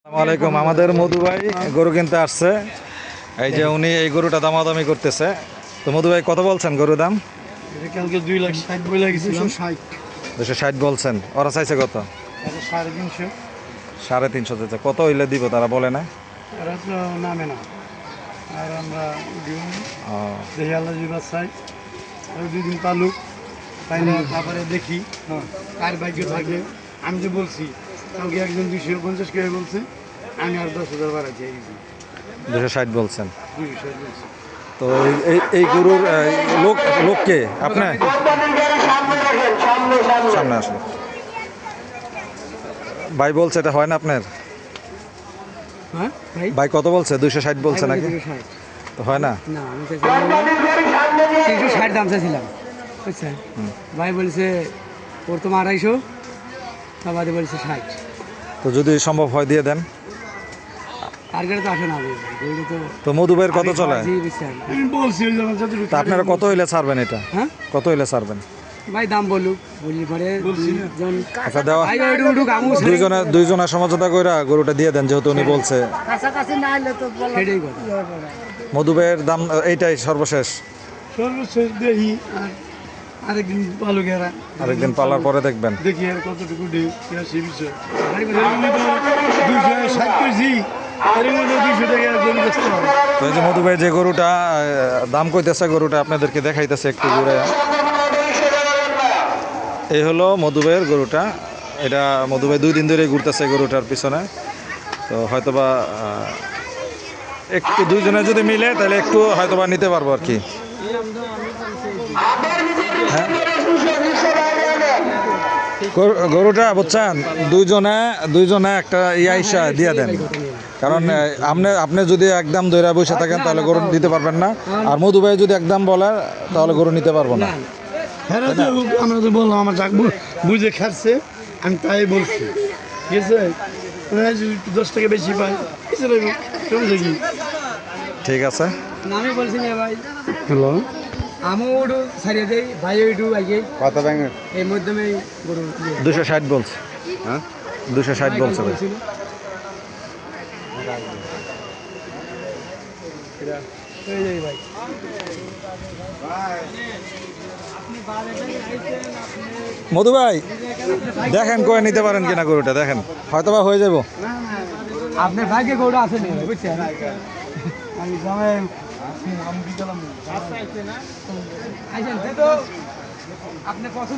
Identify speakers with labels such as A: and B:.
A: আসসালামাইকুম। আমাদের মধু ভাই গরু কিনতে আসছে। এই যে উনি এই গরুটা দামাদামি করতেছে। তো মধু ভাই কত বলছেন গরুর দাম?
B: কালকে 2,60,000 বলে গেছিলাম।
A: 260 বলছেন, ওরা চাইছে কত?
B: 350।
A: 350 চাইছে। কত হইলে দিব তারা বলে না?
B: ওরা তো নামে না। আর আমরা দেখি আল্লাহ জিবার চাই, আর 2 দিন পালুক, তাইলে তারপরে দেখি কার ভাগ্য থাকে। আমি যে বলছি কালকে একজন 250 করে বলছে, আমি আর 10,000 বাড়াচ্ছি।
A: 260 বলছেন।
B: 260 বলছি।
A: তো এই গরুর লোককে আপনার সামনে আসলে ভাই বলছে এটা হয় না আপনার?
B: হ্যাঁ
A: ভাই কত বলছে? 260 বলছে নাকি? তো হয় না?
B: না, আমি 360 দাম চাইছিলাম, বুঝছেন? ভাই বলছে ওর তো 250, তারপরে বলছে 60।
A: তো যদি সম্ভব হয় দিয়ে দেন।
B: টার্গেট তো আসে না।
A: তো মধু ভাইয়ের কত চলে?
B: আমি বলছি
A: তা আপনারা কত হইলে ছাড়বেন এটা?
B: হ্যাঁ,
A: কত হইলে ছাড়বেন?
B: ভাই দাম বলুক, বলি পরে
A: আচ্ছা দেওয়া দুইজনের সমঝোতা কইরা গরুটা দিয়ে দেন, যেহেতু উনি বলছে।
B: কাছাকাছি না হলে তো সেটাই কথা।
A: মধু ভাইয়ের দাম এইটাই সর্বশেষ।
B: সর্বশেষ দেখি আরেকদিন পালুক,
A: আরেকদিন পালার পরে দেখবেন।
B: দেখি আর কতটুকু দিই সে বিষয়। 260 কেজি, এর মধ্যে 200 টাকা জমি বেচতে হবে।
A: তো এই যে মধু ভাই যে গরুটা দাম কইতেছে, গরুটা আপনাদেরকে দেখাইতেছে একটু ঘুরে। এই হলো মধু ভাইয়ের গরুটা। এটা মধু ভাই 2 দিন ধরে ঘুরতেছে গরুটার পিছনে। তো হয়তোবা একটু দুইজনে যদি মিলে তাহলে একটু হয়তোবা নিতে পারবো আর কি। হ্যাঁ, গরুটা বুঝছেন, দুইজনে একটা ইসা দিয়ে দেন। কারণ আপনি যদি একদম ধরে বসে থাকেন তাহলে গরু দিতে পারবেন না, আর মধু ভাই যদি একদম বলে তাহলে গরু নিতে পারবো না।
B: হ্যাঁ, আমরা তো বললাম আমার যাক বুঝে খাচ্ছে, আমি তাই বলছি। ঠিক আছে, 10 টাকা বেশি পাই, কি
A: ঠিক আছে।
B: আমি বলছি না ভাই। হ্যালো, আমি ওটু ছাড়িয়ে দেই, ভাই ওইটু আগে
A: কত ব্যাঙের
B: এই মাধ্যমে গরু
A: 260 বলছে। হ্যাঁ, 260 বলছে ভাই। মধু ভাই দেখেন কয়ে নিতে পারেন কিনা গরুটা, দেখেন হয়তোবা হয়ে যাবো।
B: আপনার ভাগ্যে গরু আছে নি, বুঝছেন? আমি